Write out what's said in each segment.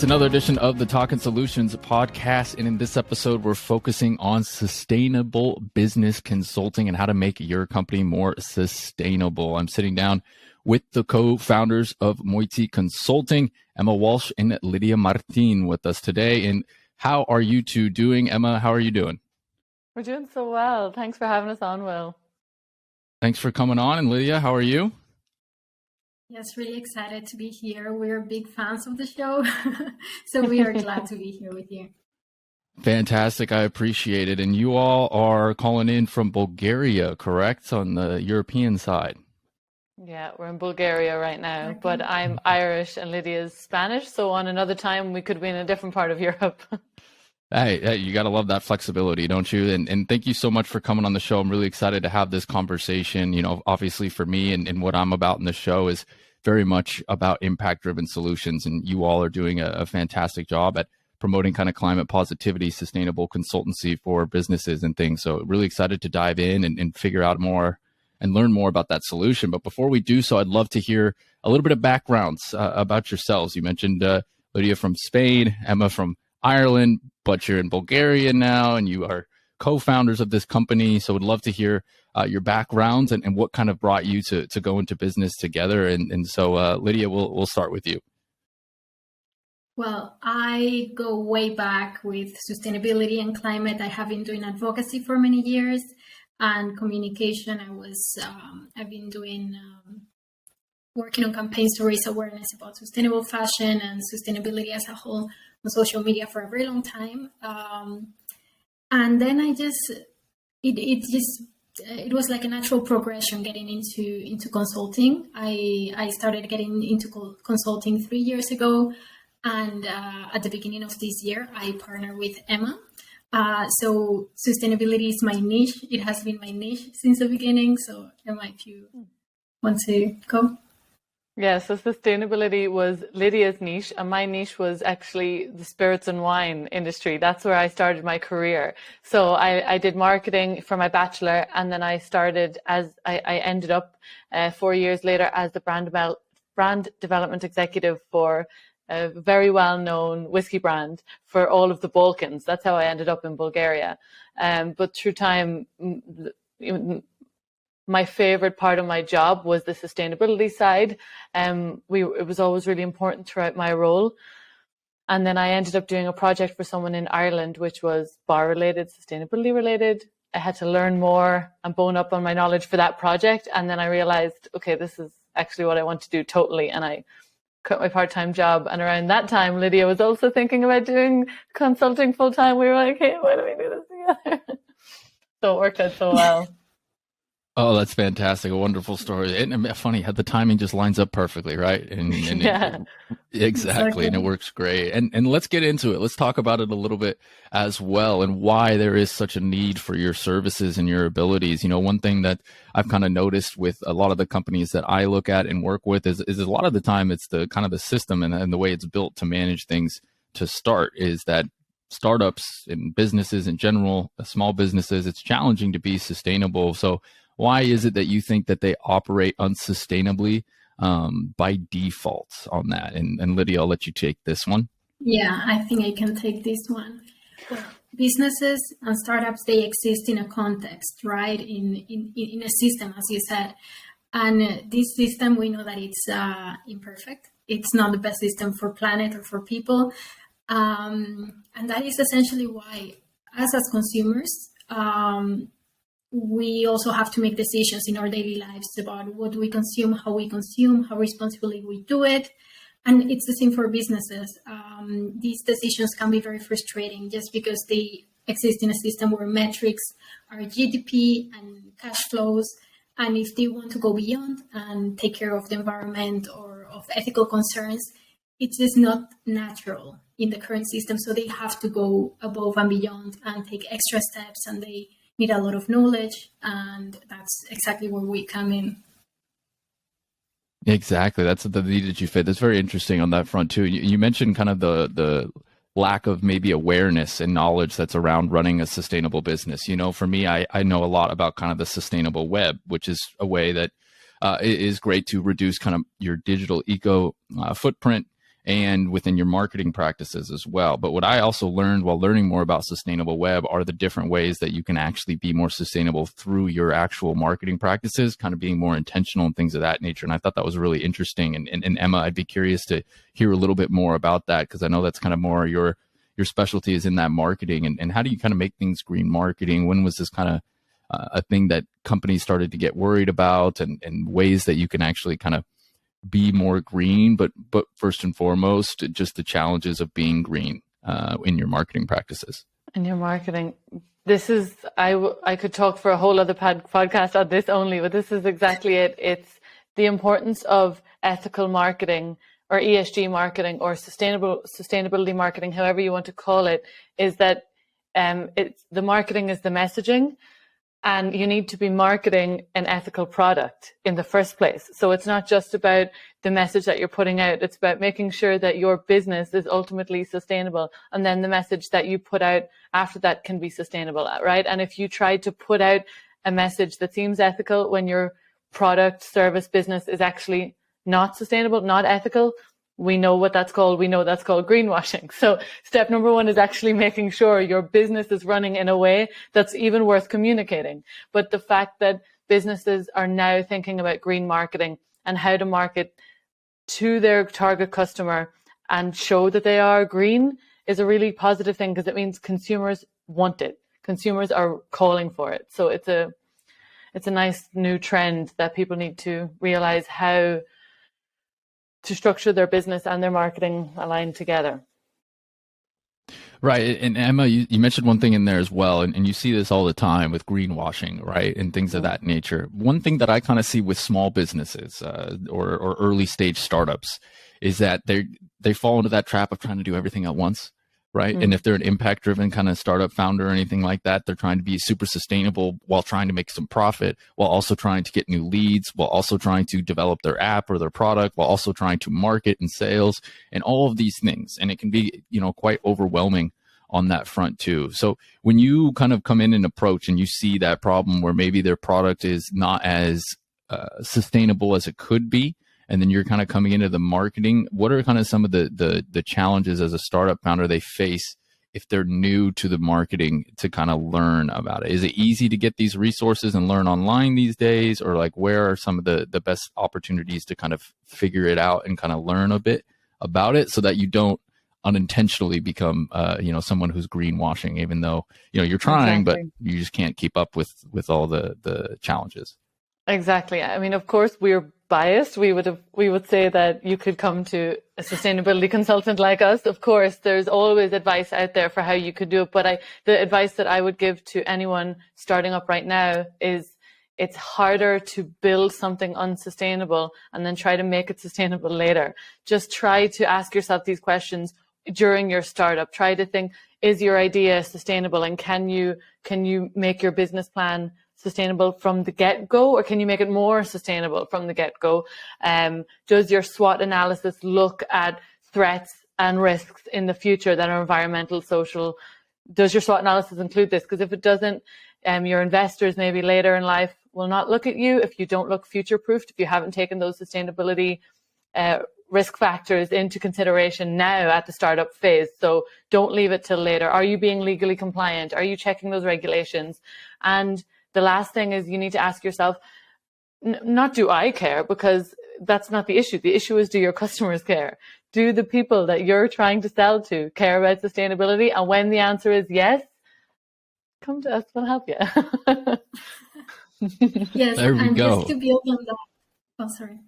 another edition of the Talkin Solutions podcast. And in this episode, we're focusing on sustainable business consulting and how to make your company more sustainable. I'm sitting down with the co-founders of Moiety Consulting, Emma Walsh and Lidia Martin, with us today. And how are you two doing? Emma, how are you doing? We're doing so well. Thanks for having us on, Will. Thanks for coming on. And Lidia, how are you? Yes, really excited to be here. We're big fans of the show, so we are glad to be here with you. Fantastic. I appreciate it. And you all are calling in from Bulgaria, correct? On the European side. Yeah, we're in Bulgaria right now, but I'm Irish and Lydia's Spanish. So on another time, we could be in a different part of Europe. Hey, you got to love that flexibility, don't you? And thank you so much for coming on the show. I'm really excited to have this conversation. You know, obviously for me and what I'm about in the show is very much about impact-driven solutions. And you all are doing a fantastic job at promoting kind of climate positivity, sustainable consultancy for businesses and things. So really excited to dive in and figure out more and learn more about that solution. But before we do so, I'd love to hear a little bit of backgrounds about yourselves. You mentioned Lidia from Spain, Emma from Ireland, but you're in Bulgaria now and you are co-founders of this company. So would love to hear your backgrounds and what kind of brought you to go into business together. And so Lidia, we'll start with you. Well, I go way back with sustainability and climate. I have been doing advocacy for many years and communication. I've been doing working on campaigns to raise awareness about sustainable fashion and sustainability as a whole on social media for a very long time. And then it was like a natural progression getting into consulting. I started getting into consulting 3 years ago. And at the beginning of this year, I partnered with Emma. So sustainability is my niche. It has been my niche since the beginning. So Emma, if you want to go. Yeah, so sustainability was Lydia's niche, and my niche was actually the spirits and wine industry. That's where I started my career. So I did marketing for my bachelor, and then I ended up 4 years later as the brand development executive for a very well-known whiskey brand for all of the Balkans. That's how I ended up in Bulgaria. But through time, my favorite part of my job was the sustainability side. It was always really important throughout my role. And then I ended up doing a project for someone in Ireland, which was bar related, sustainability related. I had to learn more and bone up on my knowledge for that project. And then I realized, okay, this is actually what I want to do totally. And I quit my part-time job. And around that time, Lidia was also thinking about doing consulting full-time. We were like, hey, why don't we do this together? So it worked out so well. Oh, that's fantastic. A wonderful story. And funny how the timing just lines up perfectly, right? And yeah. Exactly. And it works great. And let's get into it. Let's talk about it a little bit as well and why there is such a need for your services and your abilities. You know, one thing that I've kind of noticed with a lot of the companies that I look at and work with is a lot of the time it's the kind of the system and the way it's built to manage things to start is that startups and businesses in general, small businesses, it's challenging to be sustainable. So why is it that you think that they operate unsustainably by default on that? And Lidia, I'll let you take this one. Yeah, I think I can take this one. Well, businesses and startups, they exist in a context, right? In a system, as you said. And this system, we know that it's imperfect. It's not the best system for planet or for people. And that is essentially why, as consumers, we also have to make decisions in our daily lives about what we consume, how responsibly we do it. And it's the same for businesses. These decisions can be very frustrating just because they exist in a system where metrics are GDP and cash flows. And if they want to go beyond and take care of the environment or of ethical concerns, it is not natural in the current system. So they have to go above and beyond and take extra steps, and they need a lot of knowledge, and that's exactly where we come in. Exactly. That's the need that you fit. That's very interesting on that front too. You mentioned kind of the lack of maybe awareness and knowledge that's around running a sustainable business. You know, for me, I know a lot about kind of the sustainable web, which is a way that is great to reduce kind of your digital eco footprint and within your marketing practices as well. But what I also learned while learning more about sustainable web are the different ways that you can actually be more sustainable through your actual marketing practices, kind of being more intentional and things of that nature. And I thought that was really interesting. And Emma, I'd be curious to hear a little bit more about that, because I know that's kind of more your specialty is in that marketing. And how do you kind of make things green marketing? When was this kind of a thing that companies started to get worried about, and ways that you can actually kind of be more green, but first and foremost, just the challenges of being green in your marketing practices? In your marketing, this is, I could talk for a whole other podcast on this only, but this is exactly it. It's the importance of ethical marketing, or ESG marketing, or sustainability marketing, however you want to call it, is that the marketing is the messaging, and you need to be marketing an ethical product in the first place. So it's not just about the message that you're putting out. It's about making sure that your business is ultimately sustainable. And then the message that you put out after that can be sustainable, right? And if you try to put out a message that seems ethical when your product, service, business is actually not sustainable, not ethical, we know what that's called. We know that's called greenwashing. So step number one is actually making sure your business is running in a way that's even worth communicating. But the fact that businesses are now thinking about green marketing and how to market to their target customer and show that they are green is a really positive thing, because it means consumers want it. Consumers are calling for it. So it's a nice new trend that people need to realize how to structure their business and their marketing aligned together. Right. And Emma, you mentioned one thing in there as well, and you see this all the time with greenwashing, right? And things of that nature. One thing that I kind of see with small businesses or early stage startups is that they fall into that trap of trying to do everything at once. Right. And if they're an impact driven kind of startup founder or anything like that, they're trying to be super sustainable while trying to make some profit, while also trying to get new leads, while also trying to develop their app or their product, while also trying to market and sales and all of these things. And it can be, quite overwhelming on that front too. So when you kind of come in and approach and you see that problem where maybe their product is not as sustainable as it could be, and then you're kind of coming into the marketing, what are kind of some of the challenges as a startup founder they face if they're new to the marketing to kind of learn about it? Is it easy to get these resources and learn online these days? Or like, where are some of the best opportunities to kind of figure it out and kind of learn a bit about it so that you don't unintentionally become, someone who's greenwashing, even though, you're trying, exactly, but you just can't keep up with all the challenges? Exactly. I mean, of course, we're biased. We would say that you could come to a sustainability consultant like us. Of course, there's always advice out there for how you could do it. But the advice that I would give to anyone starting up right now is it's harder to build something unsustainable and then try to make it sustainable later. Just try to ask yourself these questions during your startup. Try to think, is your idea sustainable, and can you make your business plan sustainable from the get-go, or can you make it more sustainable from the get-go? Does your SWOT analysis look at threats and risks in the future that are environmental, social? Does your SWOT analysis include this? Because if it doesn't, your investors maybe later in life will not look at you if you don't look future-proofed, if you haven't taken those sustainability risk factors into consideration now at the startup phase. So don't leave it till later. Are you being legally compliant? Are you checking those regulations? And the last thing is you need to ask yourself, not do I care, because that's not the issue. The issue is, do your customers care? Do the people that you're trying to sell to care about sustainability? And when the answer is yes, come to us, we'll help you. Yes, there we and go. Just to build on that. Oh, sorry.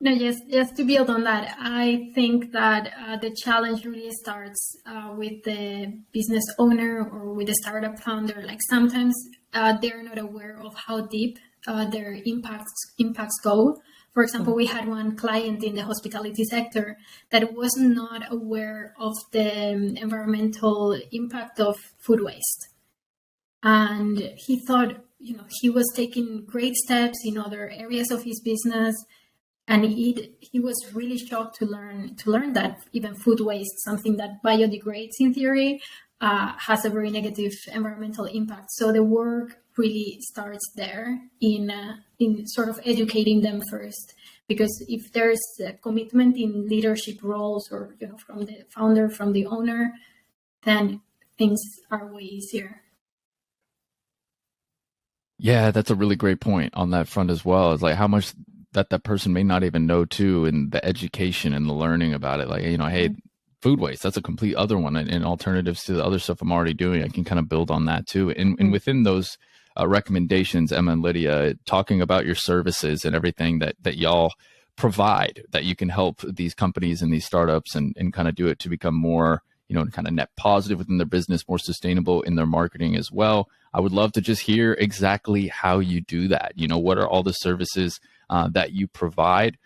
No, just to build on that, I think that the challenge really starts with the business owner or with the startup founder. Like sometimes they're not aware of how deep their impacts go. For example, we had one client in the hospitality sector that was not aware of the environmental impact of food waste. And he thought, he was taking great steps in other areas of his business. And he was really shocked to learn that even food waste, something that biodegrades in theory, has a very negative environmental impact. So the work really starts there in sort of educating them first, because if there's a commitment in leadership roles or from the founder, from the owner, then things are way easier. Yeah, that's a really great point on that front as well. It's like how much that person may not even know too, and the education and the learning about it. Like, hey, food waste, that's a complete other one, and alternatives to the other stuff I'm already doing. I can kind of build on that too. And within those recommendations, Emma and Lidia, talking about your services and everything that y'all provide, that you can help these companies and these startups and kind of do it to become more, kind of net positive within their business, more sustainable in their marketing as well. I would love to just hear exactly how you do that. What are all the services that you provide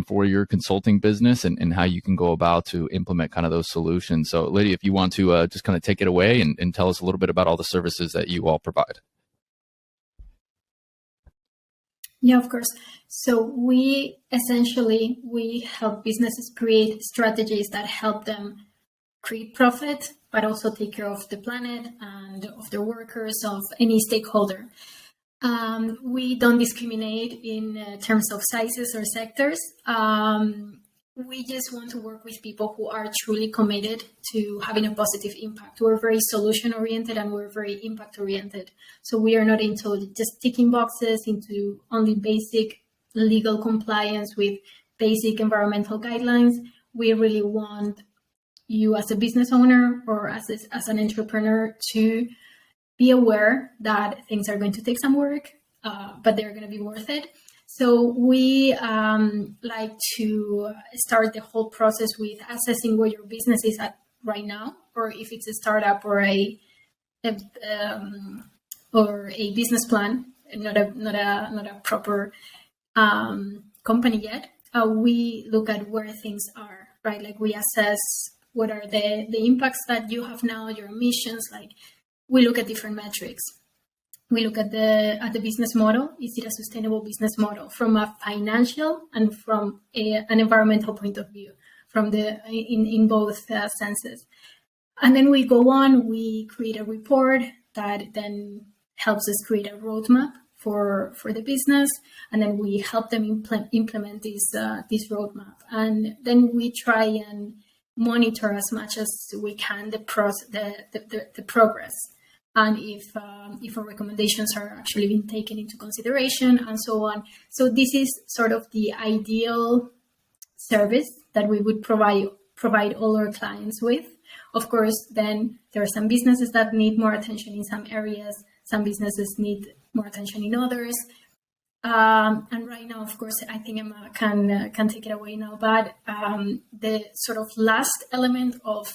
for your consulting business, and how you can go about to implement kind of those solutions. So Lydia, if you want to just kind of take it away and tell us a little bit about all the services that you all provide. Yeah, of course. So we help businesses create strategies that help them create profit, but also take care of the planet and of their workers, of any stakeholder. We don't discriminate in terms of sizes or sectors. We just want to work with people who are truly committed to having a positive impact. We're very solution oriented and we're very impact oriented. So we are not into just ticking boxes, into only basic legal compliance with basic environmental guidelines. We really want you as a business owner or as an entrepreneur to be aware that things are going to take some work, but they're going to be worth it. So we like to start the whole process with assessing where your business is at right now, or if it's a startup or a business plan, not a proper company yet. We look at where things are, right? Like we assess what are the impacts that you have now, your emissions. Like we look at different metrics. We look at the business model. Is it a sustainable business model from a financial and from an environmental point of view, from in both senses? And then we go on. We create a report that then helps us create a roadmap for the business, and then we help them implement this roadmap. And then we try and monitor as much as we can the progress, and if our recommendations are actually being taken into consideration, and so on. So this is sort of the ideal service that we would provide all our clients with. Of course, then there are some businesses that need more attention in some areas. Some businesses need more attention in others. And right now, of course, I think Emma can take it away now. But the sort of last element of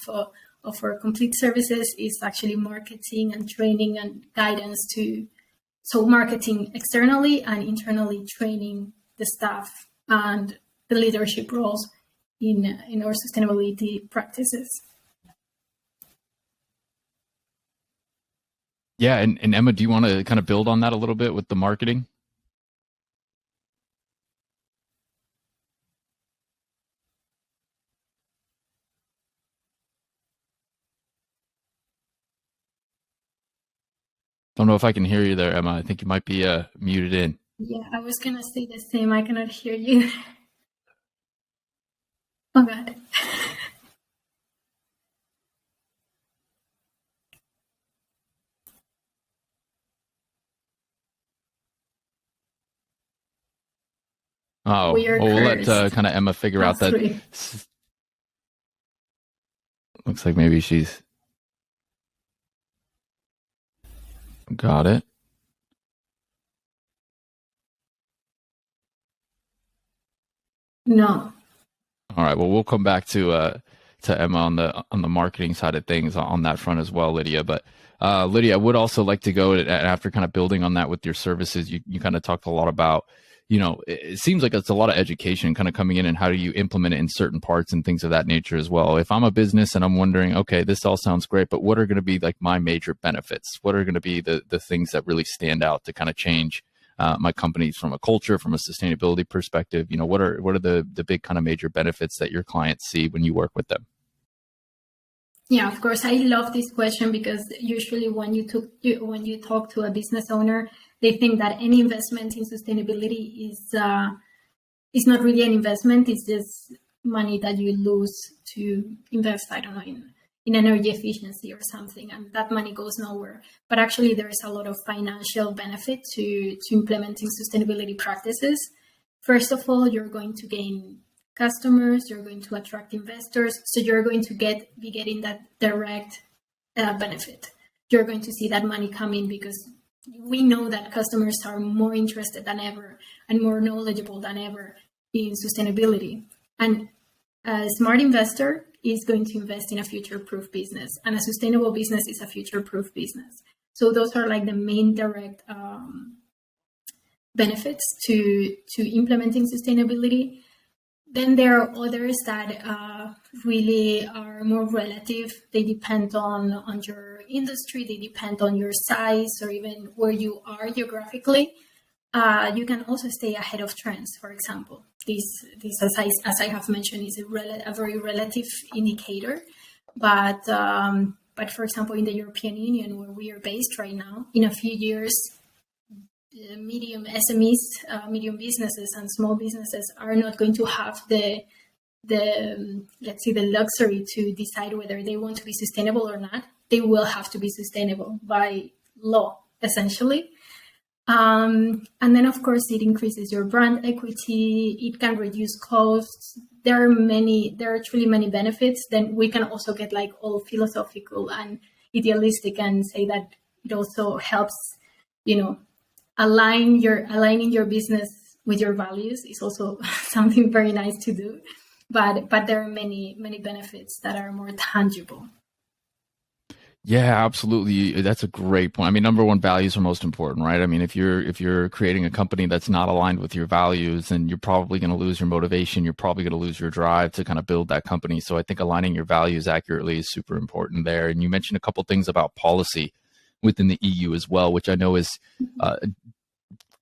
our complete services is actually marketing and training and guidance so marketing externally and internally, training the staff and the leadership roles in our sustainability practices. Yeah, and Emma, do you want to kind of build on that a little bit with the marketing? Don't know if I can hear you there, Emma. I think you might be muted in. Yeah, I was going to say the same. I cannot hear you. Oh, God. Oh, we'll let kind of Emma figure out that. Looks like maybe she's got it. No. All right. Well, we'll come back to Emma on the marketing side of things on that front as well, Lydia. But Lydia, I would also like to go after kind of building on that with your services. You kind of talked a lot about, it seems like it's a lot of education kind of coming in, and how do you implement it in certain parts and things of that nature as well. If I'm a business and I'm wondering, okay, this all sounds great, but what are going to be like my major benefits? What are going to be the things that really stand out to kind of change my company from a culture, from a sustainability perspective? What are the big kind of major benefits that your clients see when you work with them? Yeah, of course. I love this question because usually when you talk to a business owner, they think that any investment in sustainability it's not really an investment. It's just money that you lose to invest, I don't know, in energy efficiency or something, and that money goes nowhere. But actually, there is a lot of financial benefit to implementing sustainability practices. First of all, you're going to gain customers, you're going to attract investors, so you're going to be getting that direct benefit. You're going to see that money come in because we know that customers are more interested than ever and more knowledgeable than ever in sustainability. And a smart investor is going to invest in a future-proof business, and a sustainable business is a future-proof business. So those are like the main direct benefits to implementing sustainability. Then there are others that really are more relative. They depend on your industry, they depend on your size, or even where you are geographically. You can also stay ahead of trends. For example, this as I have mentioned, is a very relative indicator. But for example, in the European Union, where we are based right now, in a few years, medium SMEs, medium businesses and small businesses are not going to have the let's say the luxury to decide whether they want to be sustainable or not. They will have to be sustainable by law, essentially. And then, of course, it increases your brand equity. It can reduce costs. There are truly many benefits. Then we can also get like all philosophical and idealistic and say that it also helps, aligning your business with your values is also something very nice to do. But there are many benefits that are more tangible. Yeah, absolutely. That's a great point. I mean, number one, values are most important, right? I mean, if you're creating a company that's not aligned with your values, then you're probably going to lose your motivation. You're probably going to lose your drive to kind of build that company. So I think aligning your values accurately is super important there. And you mentioned a couple of things about policy within the EU as well, which I know is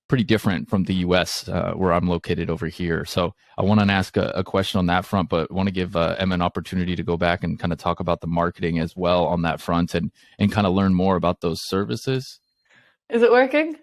pretty different from the US, where I'm located over here. So I want to ask a question on that front, but want to give Emma an opportunity to go back and kind of talk about the marketing as well on that front and kind of learn more about those services. Is it working?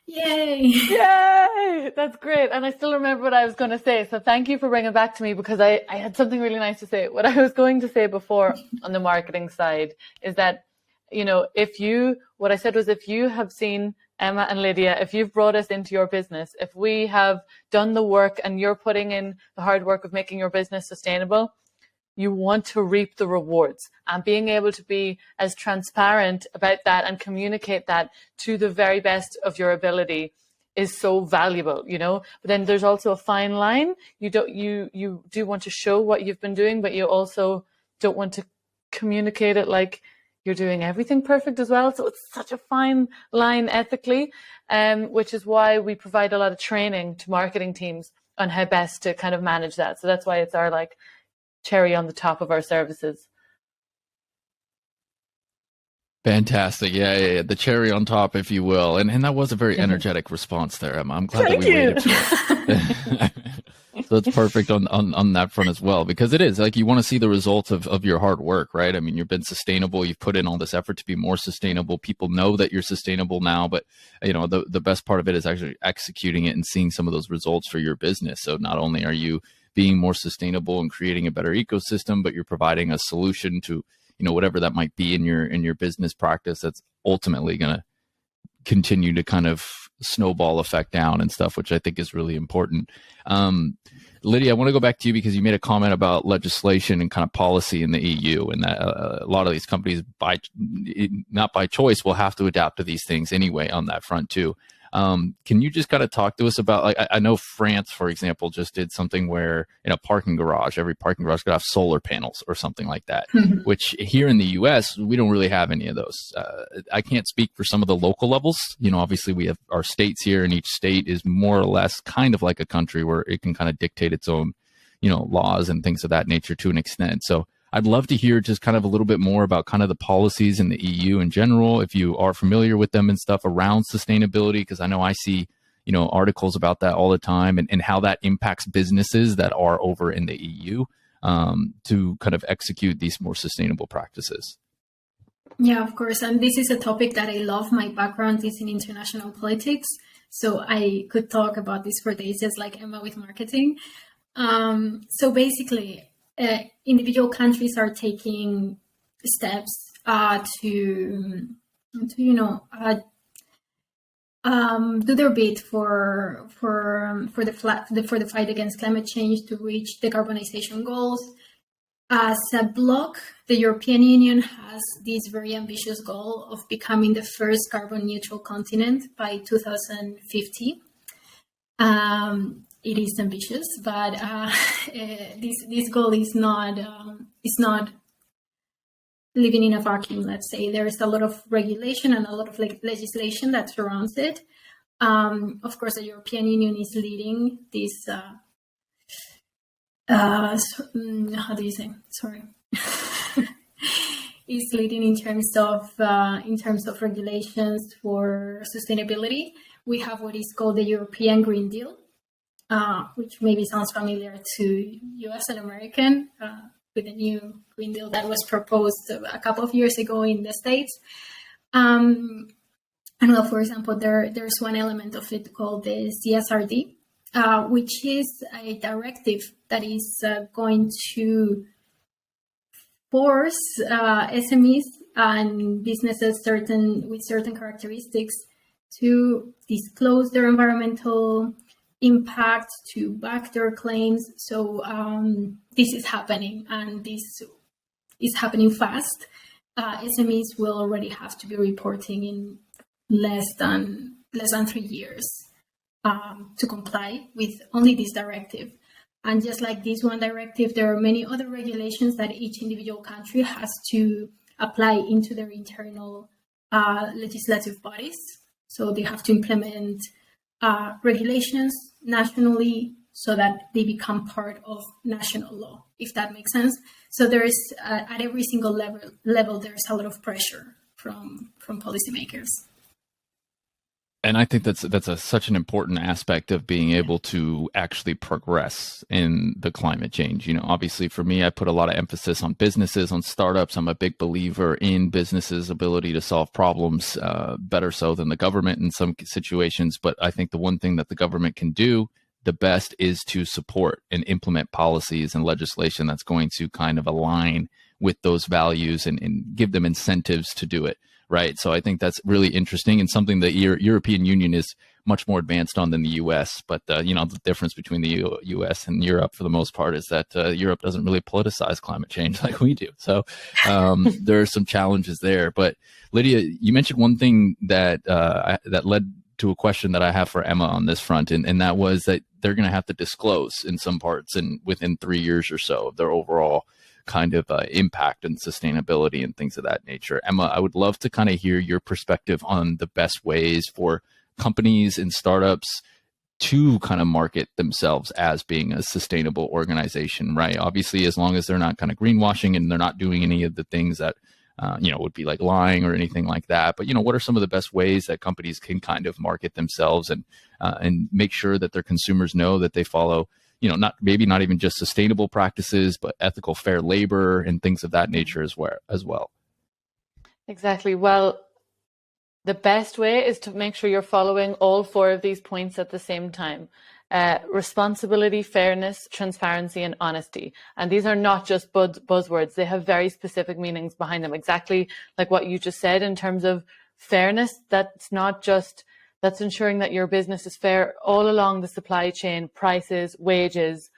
Yay! Yay! That's great. And I still remember what I was going to say. So thank you for bringing it back to me, because I had something really nice to say. What I was going to say before on the marketing side is that, what I said was, if you have seen Emma and Lidia, if you've brought us into your business, if we have done the work and you're putting in the hard work of making your business sustainable, you want to reap the rewards. And being able to be as transparent about that and communicate that to the very best of your ability is so valuable, But then there's also a fine line. You do want to show what you've been doing, but you also don't want to communicate it like you're doing everything perfect as well. So it's such a fine line ethically, which is why we provide a lot of training to marketing teams on how best to kind of manage that. So that's why it's our like cherry on the top of our services. Fantastic. Yeah. The cherry on top, if you will. And that was a very energetic response there, Emma. I'm glad that we waited for it. So it's perfect on that front as well, because it is like you want to see the results of your hard work, right? I mean, you've been sustainable. You've put in all this effort to be more sustainable. People know that you're sustainable now, but the best part of it is actually executing it and seeing some of those results for your business. So not only are you being more sustainable and creating a better ecosystem, but you're providing a solution to whatever that might be in your business practice that's ultimately going to continue to kind of snowball effect down and stuff, which I think is really important. Lidia, I want to go back to you because you made a comment about legislation and kind of policy in the EU, and that a lot of these companies, not by choice, will have to adapt to these things anyway on that front too. Can you just kind of talk to us about, like, I know France, for example, just did something where in a parking garage, every parking garage could have solar panels or something like that, which here in the US, we don't really have any of those. I can't speak for some of the local levels. Obviously we have our states here, and each state is more or less kind of like a country where it can kind of dictate its own, laws and things of that nature to an extent. So I'd love to hear just kind of a little bit more about kind of the policies in the EU in general, if you are familiar with them and stuff around sustainability, because I know I see, articles about that all the time, and how that impacts businesses that are over in the EU to kind of execute these more sustainable practices. Yeah, of course. And this is a topic that I love. My background is in international politics. So I could talk about this for days, just like Emma with marketing. So basically, individual countries are taking steps to do their bit for the fight against climate change to reach decarbonization goals. As a bloc, the European Union has this very ambitious goal of becoming the first carbon neutral continent by 2050. It is ambitious, but this goal is not living in a vacuum. Let's say there is a lot of regulation and a lot of legislation that surrounds it. Of course, the European Union is leading this. How do you say? Sorry. Is leading in terms of regulations for sustainability. We have what is called the European Green Deal, which maybe sounds familiar to US and American, with the new Green Deal that was proposed a couple of years ago in the States. And well, for example, there's one element of it called the CSRD, which is a directive that is going to force SMEs and businesses with certain characteristics to disclose their environmental impact, to back their claims. So this is happening, and this is happening fast. SMEs will already have to be reporting in less than 3 years to comply with only this directive. And just like this one directive, there are many other regulations that each individual country has to apply into their internal legislative bodies. So they have to implement regulations nationally so that they become part of national law, if that makes sense. So there is, at every single level, there's a lot of pressure from policymakers. And I think that's such an important aspect of being able to actually progress in the climate change. You know, obviously for me, I put a lot of emphasis on businesses, on startups. I'm a big believer in businesses' ability to solve problems, better so than the government in some situations. But I think the one thing that the government can do the best is to support and implement policies and legislation that's going to kind of align with those values and give them incentives to do it. Right. So I think that's really interesting and something that European Union is much more advanced on than the U.S. But, you know, the difference between the U.S. and Europe, for the most part, is that Europe doesn't really politicize climate change like we do. So there are some challenges there. But Lidia, you mentioned one thing that that led to a question that I have for Emma on this front. And that was that they're going to have to disclose in some parts and within 3 years or so of their overall kind of impact and sustainability and things of that nature. Emma, I would love to kind of hear your perspective on the best ways for companies and startups to kind of market themselves as being a sustainable organization, right? Obviously, as long as they're not kind of greenwashing and they're not doing any of the things that, you know, would be like lying or anything like that. But, you know, what are some of the best ways that companies can kind of market themselves and make sure that their consumers know that they follow, you know, not even just sustainable practices, but ethical, fair labor and things of that nature as well. Exactly. Well, the best way is to make sure you're following all 4 of these points at the same time. Responsibility, fairness, transparency, and honesty. And these are not just buzzwords. They have very specific meanings behind them. Exactly like what you just said in terms of fairness. That's ensuring that your business is fair all along the supply chain, prices, wages,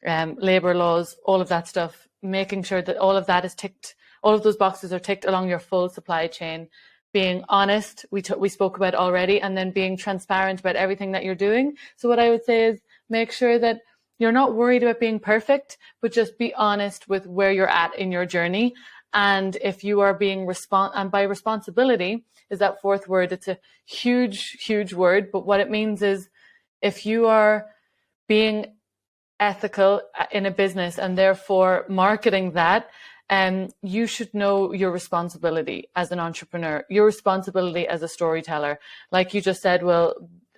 labor laws, all of that stuff, making sure that all of that is ticked, all of those boxes are ticked along your full supply chain. Being honest, we spoke about already, and then being transparent about everything that you're doing. So what I would say is make sure that you're not worried about being perfect, but just be honest with where you're at in your journey. And if you are being and by responsibility is that 4th word. It's a huge, huge word, but what it means is if you are being ethical in a business and therefore marketing that, you should know your responsibility as an entrepreneur, your responsibility as a storyteller. Like you just said, well,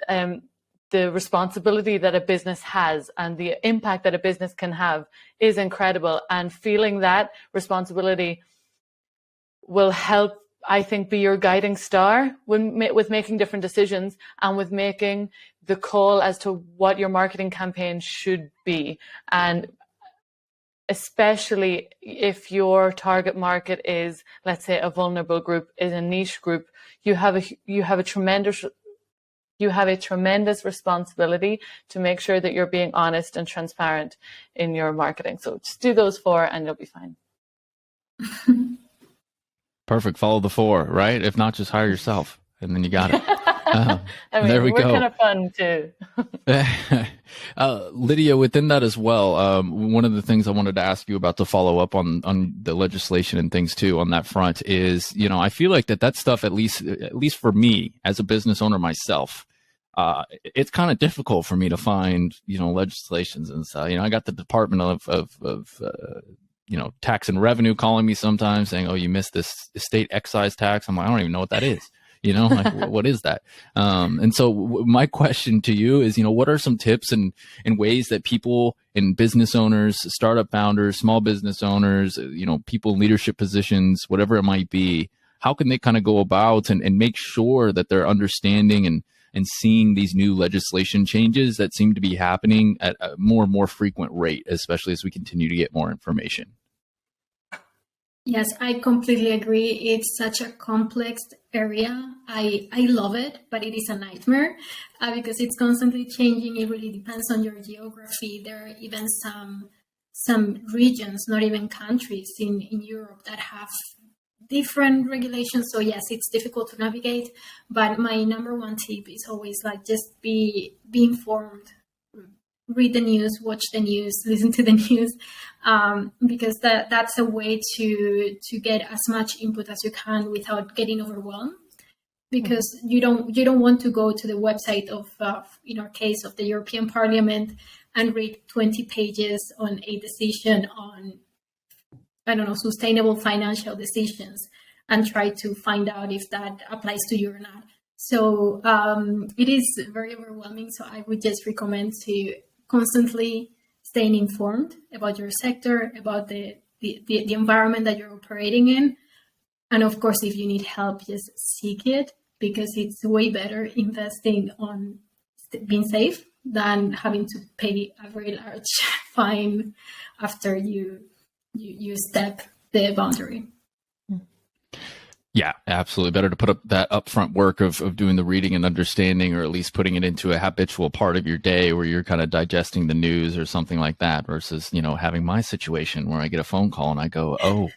the responsibility that a business has and the impact that a business can have is incredible. And feeling that responsibility will help I think, be your guiding star with making different decisions and with making the call as to what your marketing campaign should be. And especially if your target market is, let's say, a vulnerable group, is a niche group, you have a tremendous responsibility to make sure that you're being honest and transparent in your marketing. So just do those 4 and you'll be fine. Perfect. Follow the 4, right? If not, just hire yourself, and then you got it. I mean, there we we're go. kind of fun too. Lydia, within that as well, one of the things I wanted to ask you about to follow up on the legislation and things too on that front is, I feel like that stuff, at least for me as a business owner myself, it's kind of difficult for me to find, legislations and stuff. I got the Department of tax and revenue calling me sometimes saying, oh, you missed this estate excise tax. I'm like, I don't even know what that is. Like what is that? And so my question to you is, what are some tips and ways that people and business owners, startup founders, small business owners, people in leadership positions, whatever it might be, how can they kind of go about and make sure that they're understanding and seeing these new legislation changes that seem to be happening at a more and more frequent rate, especially as we continue to get more information? Yes, I completely agree. It's such a complex area. I love it, but it is a nightmare because it's constantly changing. It really depends on your geography. There are even some regions, not even countries in Europe, that have different regulations. So yes, it's difficult to navigate. But my number one tip is always just be informed. Read the news, watch the news, listen to the news, because that's a way to get as much input as you can without getting overwhelmed. Because you don't want to go to the website of, in our case, of the European Parliament and read 20 pages on a decision on, I don't know, sustainable financial decisions and try to find out if that applies to you or not. So it is very overwhelming. So I would just recommend to constantly staying informed about your sector, about the environment that you're operating in. And of course, if you need help, just seek it, because it's way better investing on being safe than having to pay a very large fine after you step the boundary. Yeah, absolutely. Better to put up that upfront work of doing the reading and understanding, or at least putting it into a habitual part of your day where you're kind of digesting the news or something like that, versus, having my situation where I get a phone call and I go, oh,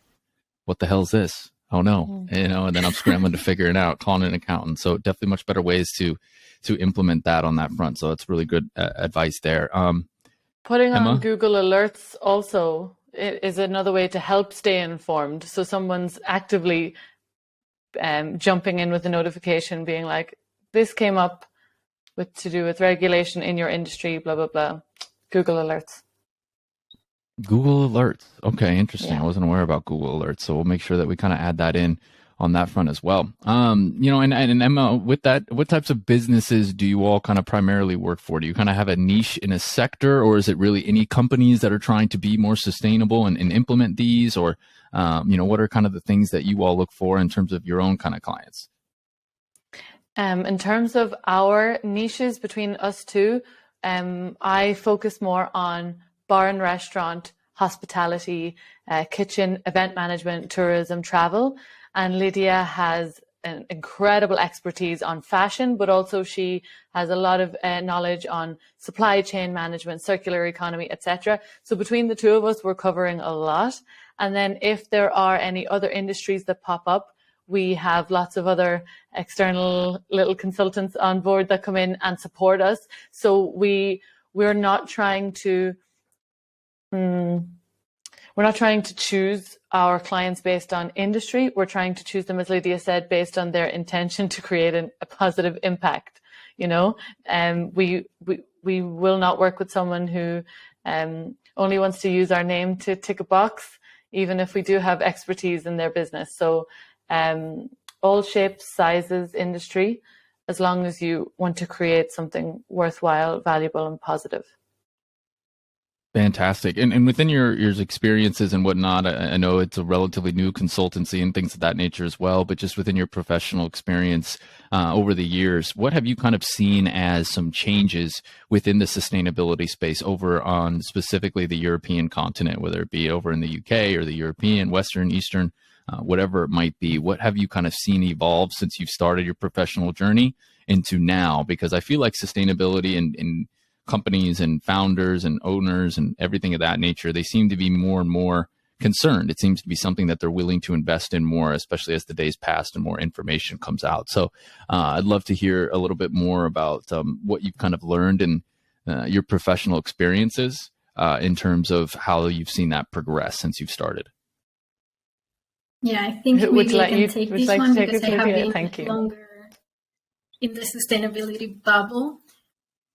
what the hell is this? Oh no. And then I'm scrambling to figure it out, calling an accountant. So definitely much better ways to implement that on that front. So that's really good advice there. Putting Emma? on Google Alerts also is another way to help stay informed. So someone's actively jumping in with a notification being like, this came up to do with regulation in your industry, blah, blah, blah. Google Alerts. Google Alerts. Okay, interesting. Yeah. I wasn't aware about Google Alerts, so we'll make sure that we kind of add that in on that front as well. And Emma, with that, what types of businesses do you all kind of primarily work for? Do you kind of have a niche in a sector, or is it really any companies that are trying to be more sustainable and implement these, or what are kind of the things that you all look for in terms of your own kind of clients? In terms of our niches between us two, I focus more on bar and restaurant, hospitality, kitchen, event management, tourism, travel. And Lidia has an incredible expertise on fashion, but also she has a lot of knowledge on supply chain management, circular economy, etc. So between the two of us, we're covering a lot. And then if there are any other industries that pop up, we have lots of other external little consultants on board that come in and support us. So we're not trying to choose our clients based on industry. We're trying to choose them, as Lidia said, based on their intention to create a positive impact. We will not work with someone who only wants to use our name to tick a box, even if we do have expertise in their business. So all shapes, sizes, industry, as long as you want to create something worthwhile, valuable, and positive. Fantastic. And within your experiences and whatnot, I know it's a relatively new consultancy and things of that nature as well, but just within your professional experience over the years, what have you kind of seen as some changes within the sustainability space over on specifically the European continent, whether it be over in the UK or the European, Western, Eastern, whatever it might be? What have you kind of seen evolve since you've started your professional journey into now? Because I feel like sustainability and companies and founders and owners and everything of that nature, they seem to be more and more concerned. It seems to be something that they're willing to invest in more, especially as the days pass and more information comes out. So I'd love to hear a little bit more about what you've kind of learned in your professional experiences in terms of how you've seen that progress since you've started. Yeah, I think maybe I can take this one because I have been longer in the sustainability bubble.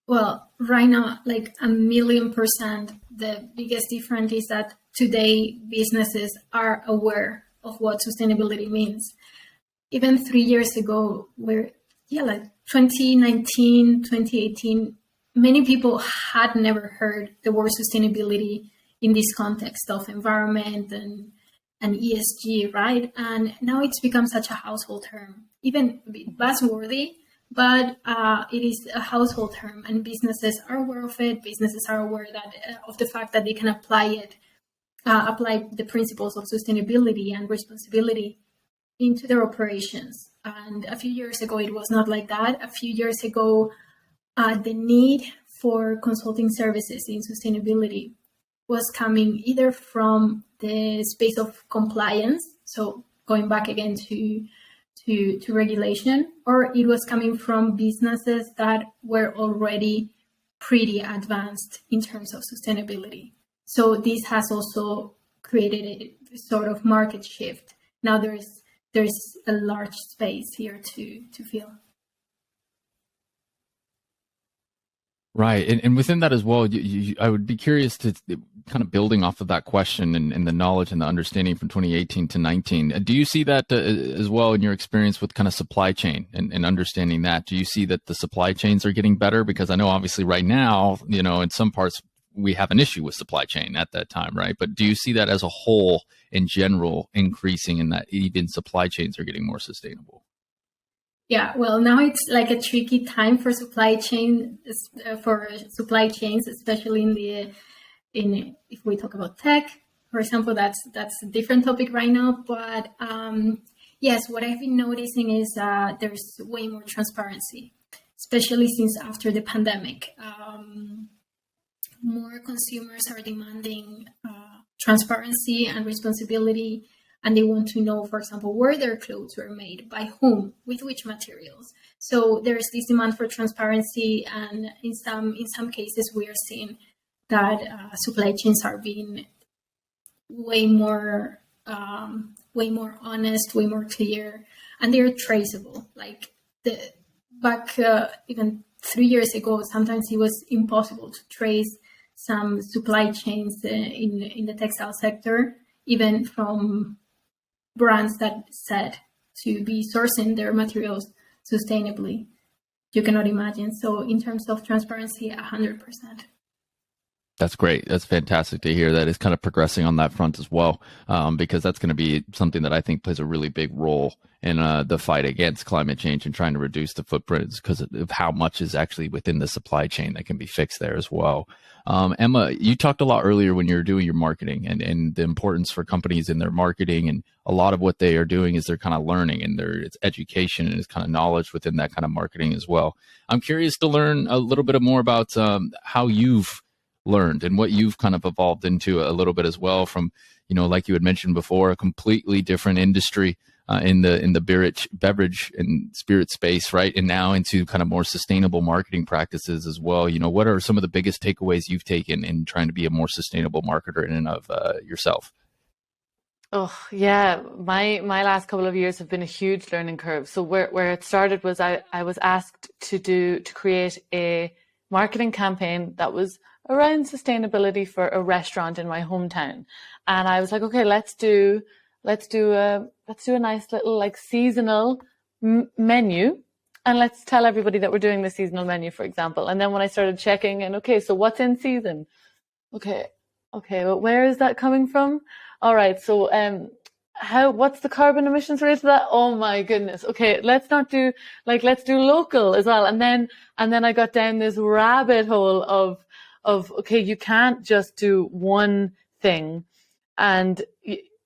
Well, right now, like 1,000,000%, the biggest difference is that today businesses are aware of what sustainability means. Even 3 years ago, like 2019, 2018, many people had never heard the word sustainability in this context of environment and ESG, right? And now it's become such a household term, even buzzworthy, but it is a household term, and businesses are aware of it. Businesses are aware of the fact that they can apply the principles of sustainability and responsibility into their operations. And a few years ago, it was not like that. A few years ago, the need for consulting services in sustainability was coming either from the space of compliance, so going back again to regulation, or it was coming from businesses that were already pretty advanced in terms of sustainability. So this has also created a sort of market shift. Now there's a large space here to fill. Right. And within that as well, I would be curious to kind of building off of that question and the knowledge and the understanding from 2018 to 19. Do you see that as well in your experience with kind of supply chain and understanding that? Do you see that the supply chains are getting better? Because I know obviously right now, in some parts we have an issue with supply chain at that time, right? But do you see that as a whole in general increasing in that even supply chains are getting more sustainable? Yeah, well, now it's like a tricky time for supply chains, especially if we talk about tech, for example. That's a different topic right now. But yes, what I've been noticing is there's way more transparency, especially since after the pandemic. More consumers are demanding transparency and responsibility. And they want to know, for example, where their clothes were made, by whom, with which materials. So there's this demand for transparency, and in some cases, we are seeing that supply chains are being way more honest, way more clear, and they're traceable. Like back even 3 years ago, sometimes it was impossible to trace some supply chains in the textile sector, even from brands that said to be sourcing their materials sustainably. You cannot imagine. So in terms of transparency, 100%. That's great. That's fantastic to hear that it's kind of progressing on that front as well, because that's going to be something that I think plays a really big role in the fight against climate change and trying to reduce the footprints because of how much is actually within the supply chain that can be fixed there as well. Emma, you talked a lot earlier when you were doing your marketing and the importance for companies in their marketing, and a lot of what they are doing is they're kind of learning, and it's education and it's kind of knowledge within that kind of marketing as well. I'm curious to learn a little bit more about how you've learned and what you've kind of evolved into a little bit as well from, like you had mentioned before, a completely different industry in the beverage and spirit space, right? And now into kind of more sustainable marketing practices as well. What are some of the biggest takeaways you've taken in trying to be a more sustainable marketer in and of yourself? Oh yeah, my last couple of years have been a huge learning curve. So where it started was I was asked to create a marketing campaign that was around sustainability for a restaurant in my hometown, and I was like, okay, let's do a nice little like seasonal menu, and let's tell everybody that we're doing the seasonal menu, for example. And then when I started checking, and okay, so what's in season? Okay. Okay. Well, where is that coming from? All right. So, what's the carbon emissions rate to that? Oh my goodness. Okay. Let's do local as well. And then I got down this rabbit hole okay, you can't just do one thing. And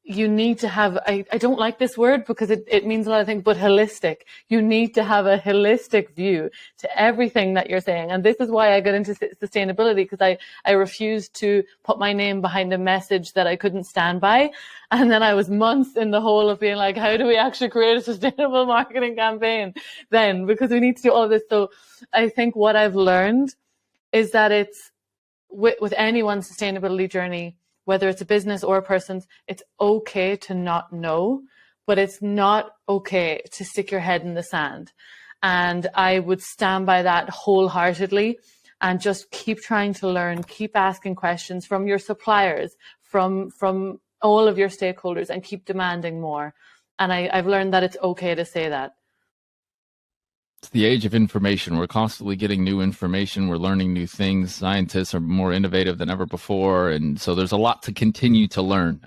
you need to have, I don't like this word because it means a lot of things, but holistic. You need to have a holistic view to everything that you're saying. And this is why I got into sustainability, because I refused to put my name behind a message that I couldn't stand by. And then I was months in the hole of being like, how do we actually create a sustainable marketing campaign then? Because we need to do all of this. So I think what I've learned is that it's with anyone's sustainability journey, whether it's a business or a person's, it's okay to not know, but it's not okay to stick your head in the sand. And I would stand by that wholeheartedly and just keep trying to learn, keep asking questions from your suppliers, from all of your stakeholders, and keep demanding more. And I've learned that it's okay to say that. It's the age of information. We're constantly getting new information. We're learning new things. Scientists are more innovative than ever before, and so there's a lot to continue to learn.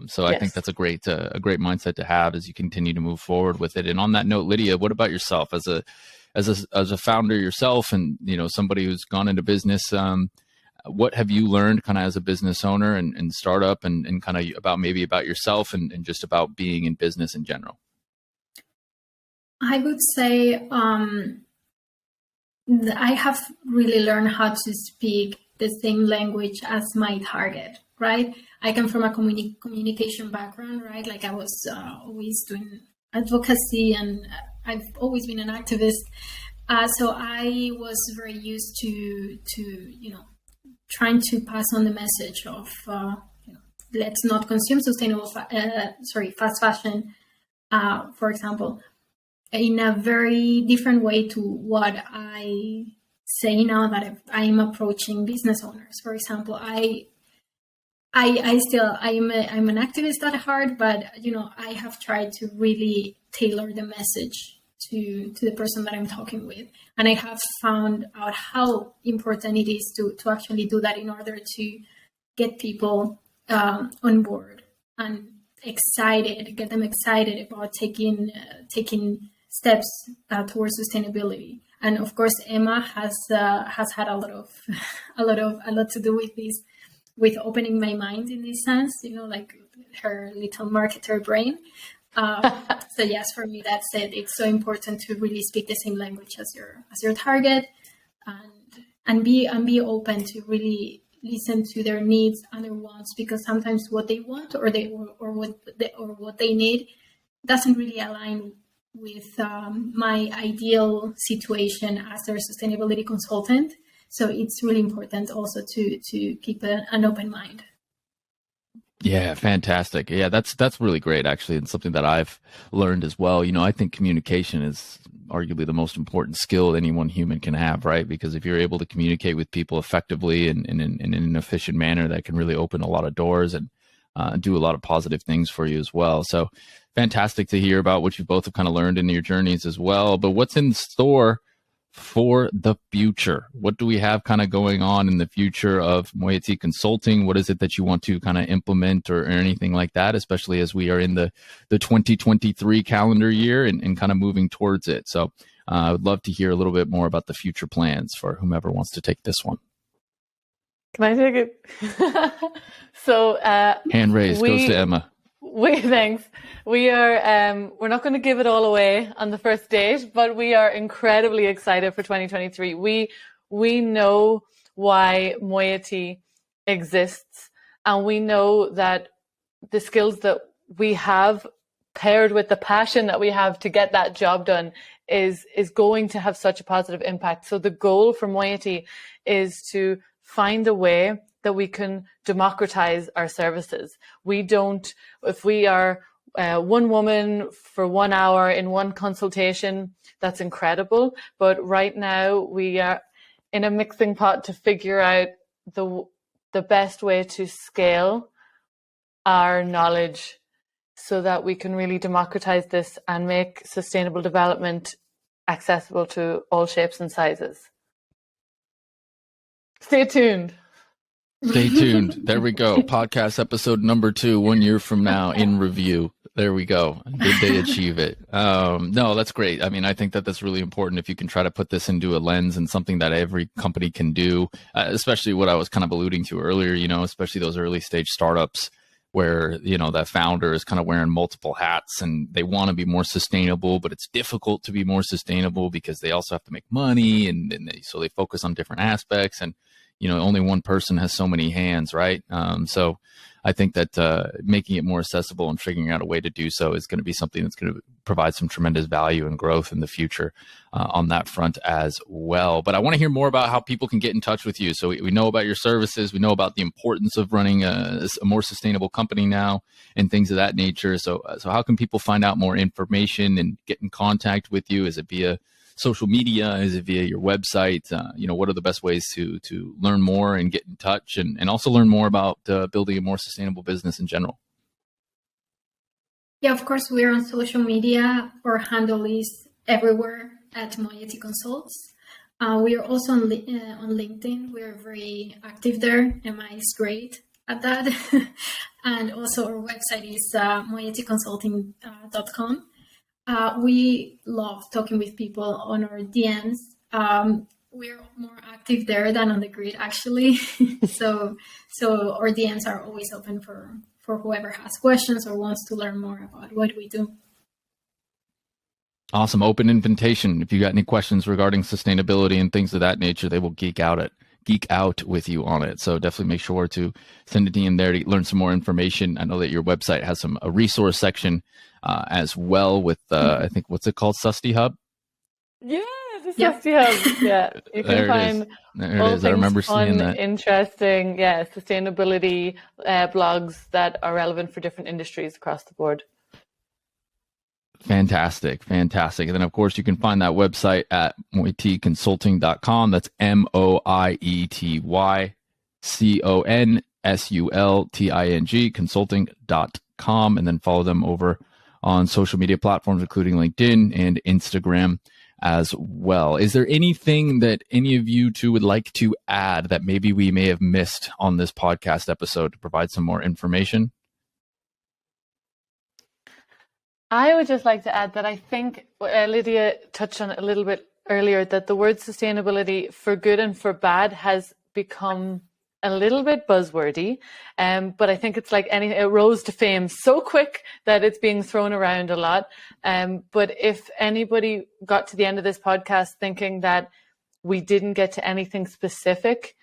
So I think that's a great mindset to have as you continue to move forward with it. And on that note, Lidia, what about yourself as a founder yourself, and somebody who's gone into business? What have you learned kind of as a business owner and startup, and kind of about yourself and just about being in business in general? I would say I have really learned how to speak the same language as my target, right? I come from a communication background, right? Like I was always doing advocacy, and I've always been an activist. So I was very used to trying to pass on the message of let's not consume sustainable fast fashion, for example, in a very different way to what I say now that I'm approaching business owners. For example, I'm an activist at heart, but I have tried to really tailor the message to the person that I'm talking with, and I have found out how important it is to actually do that in order to get people on board and get them excited about taking steps towards sustainability. And of course, Emma has had a lot to do with this, with opening my mind in this sense. Like her little marketer brain. So yes, for me, that's it. It's so important to really speak the same language as your target, and be open to really listen to their needs and their wants, because sometimes what they want or what they need doesn't really align with my ideal situation as their sustainability consultant. So it's really important also to keep an open mind. Yeah, fantastic. Yeah, that's really great, actually, and something that I've learned as well. I think communication is arguably the most important skill any one human can have, right? Because if you're able to communicate with people effectively and in an efficient manner, that can really open a lot of doors and do a lot of positive things for you as well. So fantastic to hear about what you both have kind of learned in your journeys as well. But what's in store for the future? What do we have kind of going on in the future of Moiety Consulting? What is it that you want to kind of implement or anything like that, especially as we are in the 2023 calendar year and kind of moving towards it? So I would love to hear a little bit more about the future plans for whomever wants to take this one. Can I take it? So hand raised goes to Emma. Thanks. We are we're not going to give it all away on the first date, but we are incredibly excited for 2023. We know why Moiety exists, and we know that the skills that we have paired with the passion that we have to get that job done is going to have such a positive impact. So the goal for Moiety is to find a way that we can democratize our services. If we are one woman for 1 hour in one consultation, that's incredible. But right now we are in a mixing pot to figure out the best way to scale our knowledge so that we can really democratize this and make sustainable development accessible to all shapes and sizes. Stay tuned. Stay tuned. There we go. Podcast episode number 2, 1 year from now in review. There we go. Did they achieve it? No, that's great. I mean, I think that that's really important if you can try to put this into a lens and something that every company can do, especially what I was kind of alluding to earlier, especially those early stage startups where, that founder is kind of wearing multiple hats and they want to be more sustainable, but it's difficult to be more sustainable because they also have to make money. So they focus on different aspects, and, only one person has so many hands, right? So I think that making it more accessible and figuring out a way to do so is going to be something that's going to provide some tremendous value and growth in the future on that front as well. But I want to hear more about how people can get in touch with you. So we know about your services. We know about the importance of running a more sustainable company now and things of that nature. So how can people find out more information and get in contact with you? Is it via social media? Is it via your website? What are the best ways to learn more and get in touch and also learn more about building a more sustainable business in general? Yeah, of course, we're on social media. Our handle is everywhere at Moiety Consults. We are also on LinkedIn. We're very active there. Emma is great at that. And also our website is moietyconsulting.com. We love talking with people on our DMs. We're more active there than on the grid, actually. so our DMs are always open for whoever has questions or wants to learn more about what we do. Awesome. Open invitation. If you got any questions regarding sustainability and things of that nature, they will geek out with you on it. So definitely make sure to send a DM there to learn some more information. I know that your website has a resource section as well with, I think, what's it called? Susty Hub? Yeah, the Susty Hub. Yeah, you can find all things I remember fun, seeing that. interesting, sustainability blogs that are relevant for different industries across the board. Fantastic. And then, of course, you can find that website at moietyconsulting.com. That's MoietyConsulting, consulting.com. And then follow them over on social media platforms, including LinkedIn and Instagram as well. Is there anything that any of you two would like to add that maybe we may have missed on this podcast episode to provide some more information? I would just like to add that I think Lidia touched on it a little bit earlier, that the word sustainability, for good and for bad, has become a little bit buzzwordy. But I think it's like anything, it rose to fame so quick that it's being thrown around a lot. But if anybody got to the end of this podcast thinking that we didn't get to anything specific,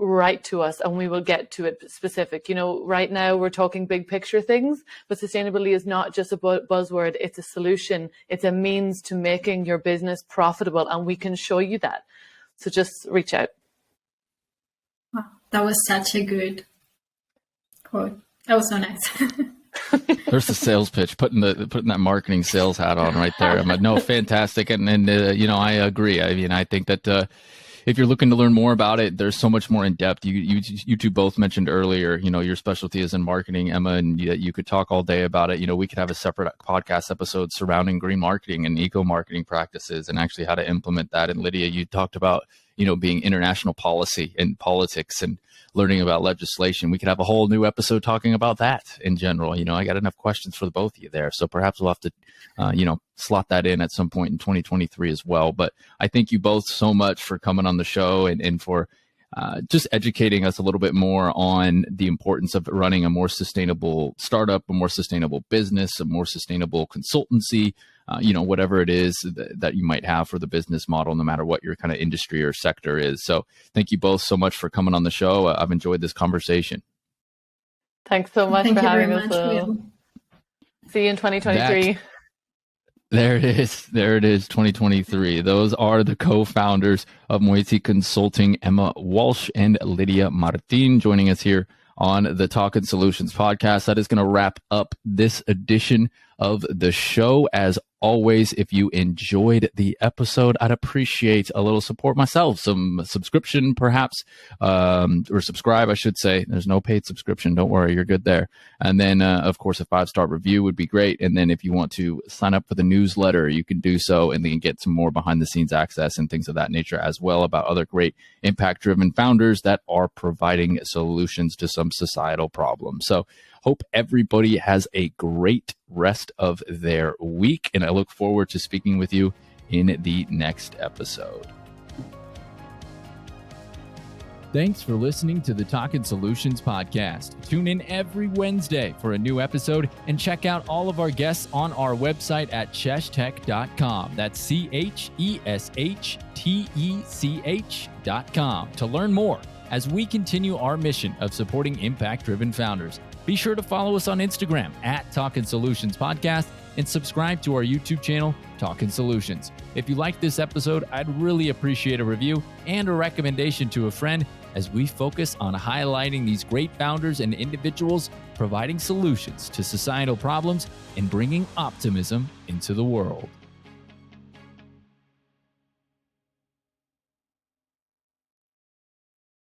write to us and we will get to it specific. Right now we're talking big picture things, but sustainability is not just a buzzword. It's a solution. It's a means to making your business profitable, and we can show you that. So just reach out. Wow, that was such a good quote. That was so nice. There's the sales pitch, putting that marketing sales hat on right there. No, fantastic. And I agree. I mean, I think that, if you're looking to learn more about it, there's so much more in depth. You two both mentioned earlier, your specialty is in marketing, Emma, and you could talk all day about it. We could have a separate podcast episode surrounding green marketing and eco marketing practices and actually how to implement that. And Lidia, you talked about, being international policy and politics and learning about legislation. We could have a whole new episode talking about that in general. I got enough questions for the both of you there. So perhaps we'll have to, slot that in at some point in 2023 as well. But I thank you both so much for coming on the show and for just educating us a little bit more on the importance of running a more sustainable startup, a more sustainable business, a more sustainable consultancy, whatever it is that you might have for the business model, no matter what your kind of industry or sector is. So thank you both so much for coming on the show. I've enjoyed this conversation. Thanks so much for having us. See you in 2023. There it is, 2023. Those are the co-founders of Moiety Consulting, Emma Walsh and Lidia Martin, joining us here on the Talkin Solutions podcast. That is going to wrap up this edition of the show. As always, if you enjoyed the episode, I'd appreciate a little support myself, some subscription perhaps, or subscribe, I should say. There's no paid subscription. Don't worry, you're good there. And then, of course, a 5-star review would be great. And then if you want to sign up for the newsletter, you can do so and then get some more behind the scenes access and things of that nature as well about other great impact driven founders that are providing solutions to some societal problems. So hope everybody has a great rest of their week, and I look forward to speaking with you in the next episode. Thanks for listening to the Talkin Solutions podcast. Tune in every Wednesday for a new episode and check out all of our guests on our website at cheshtech.com. That's CHESHTECH.com to learn more as we continue our mission of supporting impact-driven founders. Be sure to follow us on Instagram at Talkin Solutions Podcast and subscribe to our YouTube channel, Talkin Solutions. If you liked this episode, I'd really appreciate a review and a recommendation to a friend as we focus on highlighting these great founders and individuals providing solutions to societal problems and bringing optimism into the world.